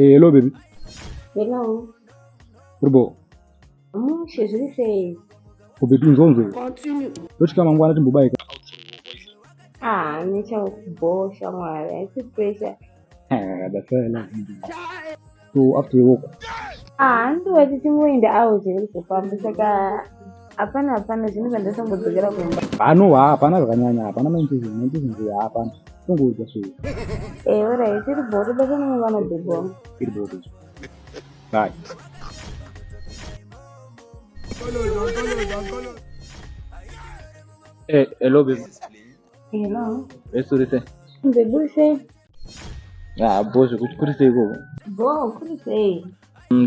Hello baby. Hello. Ribo. Shezuri sei. Baby nzonzo. Continue. Tochika mangwana timbobaika. Nichakubosha mwari. It's pressure. That's right. So after you walk. Ndiwe tichimboenda out kufamba saka hapana zvinhu zvandasambodzokera kumba. Hapana zvakanyanya, hapana maintizini hapana. Tongoudza sui. Alright, tiri bhoro basa nomwana bhebho. Tiri bhoro. Bye. Hello baby. Hello. Esuri se. Bhebho sei. Bozo kuri sei ko. Bo, kuri sei.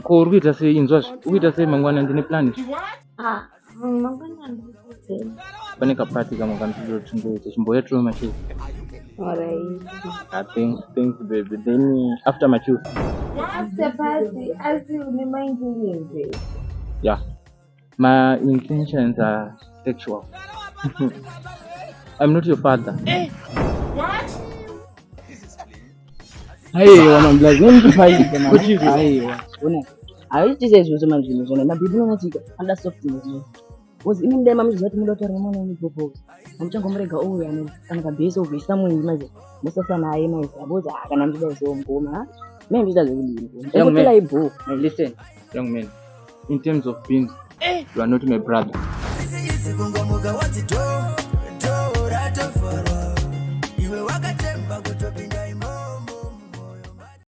Ko uri kuita sei inzwa kuita sei mangwana ndine plan. Mangwana ndikuti. Pane kapati kama kanitochimboita chimboyetro machu. Alright. Thanks baby. Then after machu. After party, as you remind me. Yeah. My intentions are sexual. I'm not your father. What? Hey, I'm like, when you find it, what you do? I just say it was a man, and I'm people not under something. Was in them, I'm just not a woman propose. I'm just going to go over and a base of someone in magic. Most of the time, I am a just home. Maybe that's a Listen, young man, in terms of being, you are not my brother.